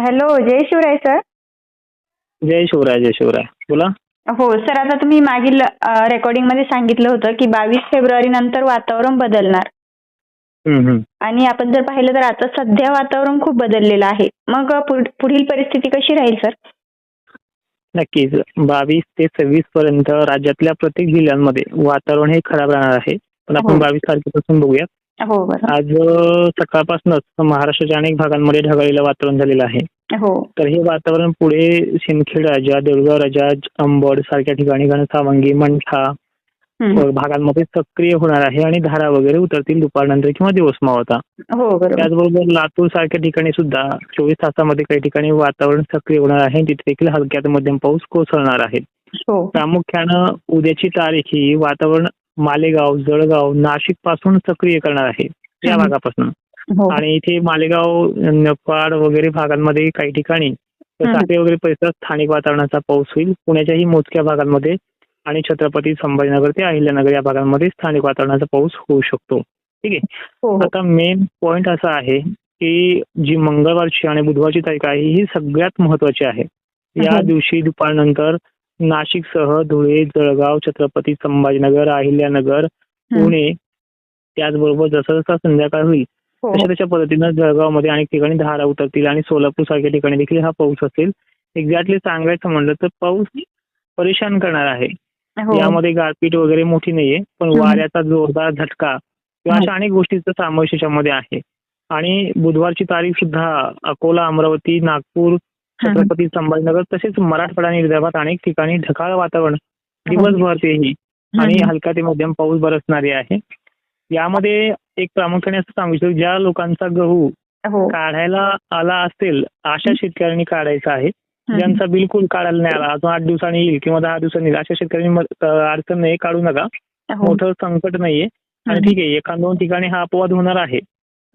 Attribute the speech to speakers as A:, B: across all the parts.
A: Hello, जय Shivray sir.
B: जय शिवराय, जय शिवराय. बोला.
A: हो sir, आता तुम्ही मागील रेकॉर्डिंगमध्ये सांगितलं होतं की 22 फेब्रुवारी नंतर वातावरण बदलणार.
B: हं, हं.
A: आणि आपण जर पाहिलं तर आता सध्या वातावरण खूप बदललेलं आहे. मग पुढील परिस्थिती कशी राहील सर?
B: नक्कीच. 22 ते 26 पर्यंत राज्यातल्या प्रत्येक जिल्ह्यांमध्ये वातावरण हे खराब राहणार आहे. पण
A: हो.
B: आपण 22 तारखेपासून बघूया.
A: हो बरं.
B: आज सकाळपासूनच महाराष्ट्राच्या अनेक भागांमध्ये ढगाळलेलं वातावरण झालेलं आहे.
A: हो.
B: तर हे वातावरण पुढे सिंदखेड राजा, देऊळगाव राजा, अंबड सारख्या ठिकाणी, घनसावंगी, मंठा
A: हं.
B: भागांमध्ये सक्रिय होणार आहे आणि धारा वगैरे उतरतील दुपारनंतर किंवा दिवस मावळता.
A: हो बरोबर.
B: त्याचबरोबर लातूर सारख्या ठिकाणी सुद्धा 24 तासामध्ये काही ठिकाणी वातावरण सक्रिय होणार आहे. तिथे देखील हलक्या ते मध्यम पाऊस कोसळणार आहे.
A: हो.
B: प्रामुख्यानं उद्याची तारीख ही वातावरण मालेगाव, जळगाव, नाशिक पासून सक्रिय करणार आहे या भागापासून.
A: हो.
B: आणि इथे मालेगाव, नेपाळ वगैरे भागांमध्ये काही ठिकाणी साखळी वगैरे परिसरात स्थानिक वातावरणाचा पाऊस होईल. पुण्याच्याही मोजक्या भागांमध्ये आणि छत्रपती संभाजीनगर ते अहिल्यानगर या भागांमध्ये स्थानिक वातावरणाचा पाऊस होऊ शकतो. ठीक आहे.
A: हो.
B: आता मेन पॉइंट असा आहे की जी मंगळवारची आणि बुधवारची तारीख आहे ही सगळ्यात महत्वाची आहे. या दिवशी दुपारनंतर नाशिकसह धुळे, जळगाव, छत्रपती संभाजीनगर, अहिल्यानगर, पुणे त्याचबरोबर जसं जसं संध्याकाळ होईल तशा तशा पद्धतीनं जळगावमध्ये अनेक ठिकाणी धारा उतरतील आणि सोलापूर सारख्या ठिकाणी देखील हा पाऊस असेल. एक्झॅक्टली सांगायचं म्हणलं तर पाऊस परेशान करणार आहे. यामध्ये गारपीट वगैरे मोठी नाहीये, पण वाऱ्याचा जोरदार झटका किंवा अशा अनेक गोष्टींचा समावेश याच्यामध्ये आहे. आणि बुधवारची तारीख सुद्धा अकोला, अमरावती, नागपूर, छत्रपती संभाजीनगर तसेच मराठवाडा आणि विदर्भात अनेक ठिकाणी ढगाळ वातावरण दिवसभर तेही आणि हलका ते मध्यम पाऊस बरसणारे आहे. यामध्ये एक प्रामुख्याने असं सांगू इच्छितो, ज्या लोकांचा गहू काढायला आला असेल अशा शेतकऱ्यांनी काढायचा आहे. ज्यांचा बिलकुल काढायला नाही आला, अजून 8 दिवसांनी येईल किंवा 10 दिवसांनी येईल अशा शेतकऱ्यांनी अडचण नाही, काढू नका. मोठं संकट नाहीये. आणि ठीक आहे, 1-2 ठिकाणी हा अपवाद होणार आहे.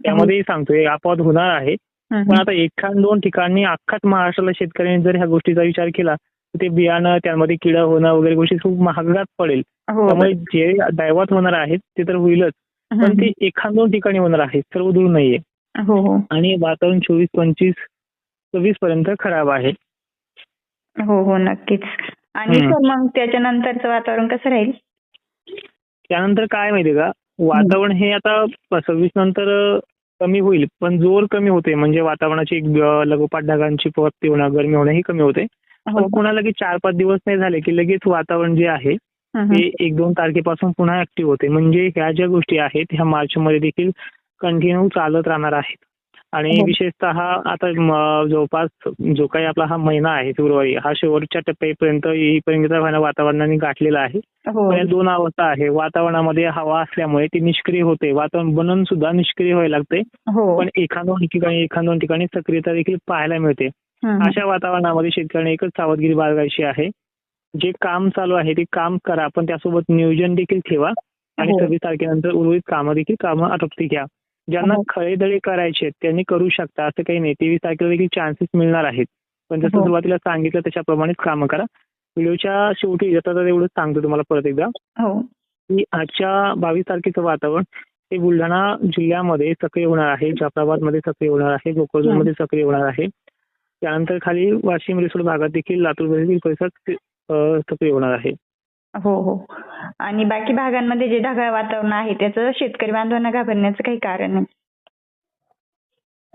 B: त्यामध्येही सांगतोय अपवाद होणार आहे. पण आता 1-2 ठिकाणी अख्खाच महाराष्ट्राला शेतकऱ्यांनी जर ह्या गोष्टीचा विचार केला तर ते बियाणं त्यामध्ये किडं होणं वगैरे गोष्टी खूप महागात पडेल. त्यामुळे जे दैवात होणार आहेत ते तर होईलच, पण ते 1-2 ठिकाणी होणार आहे, सर्व दूर नाहीये. आणि वातावरण 24-25-26 पर्यंत खराब आहे.
A: हो हो नक्कीच. आणि सर मग त्याच्यानंतरचं वातावरण कसं राहील?
B: त्यानंतर काय माहितीये का, वातावरण हे आता 26 नंतर कमी होईल, पण जोर कमी होते. म्हणजे वातावरणाची लगोपाठ ढगांची पट्टी होणं, गरमी होणं हे कमी होते. पण पुन्हा लगेच 4-5 दिवस नाही झाले की लगेच वातावरण जे आहे ते 1-2 तारखेपासून पुन्हा ऍक्टिव्ह होते. म्हणजे ह्या ज्या गोष्टी आहेत ह्या मार्चमध्ये देखील कंटिन्यू चालत राहणार आहेत. आणि विशेषतः आता जवळपास जो काही आपला हा महिना आहे फेब्रुवारी, हा शेवटच्या टप्प्यापर्यंत येईपर्यंत वातावरणाने गाठलेला आहे. पण 2 अवस्था आहे. वातावरणामध्ये हवा असल्यामुळे ती निष्क्रिय होते, वातावरण बनून सुद्धा निष्क्रिय व्हायला लागते. पण 1-2 ठिकाणी सक्रियता देखील पाहायला मिळते. अशा वातावरणामध्ये शेतकऱ्यांनी एकच सावधगिरी बाळगायची आहे. जे काम चालू आहे ते काम करा, पण त्यासोबत नियोजन देखील ठेवा. आणि 26 तारखेनंतर उर्वरित कामं आटोपती घ्या. ज्यांना खळेदळे करायचे त्यांनी करू शकता, असं काही नाही. 23 तारखेला देखील चान्सेस मिळणार आहेत. पण जसं सुरुवातीला सांगितलं त्याच्याप्रमाणेच कामं करा. व्हिडिओच्या शेवटी एवढंच सांगतो तुम्हाला परत एकदा की आजच्या 22 तारखेचं वातावरण हे बुलढाणा जिल्ह्यामध्ये सक्रिय होणार आहे, जाफराबादमध्ये सक्रिय होणार आहे, भोकरदनमध्ये सक्रिय होणार आहे. त्यानंतर खाली वाशिम रिसोड भागात देखील, लातूर परिसरात सक्रिय होणार आहे.
A: हो हो. आणि बाकी भागांमध्ये जे ढगाळ वातावरण आहे त्याचं शेतकरी बांधवांना घाबरण्याचं काही कारण नाही.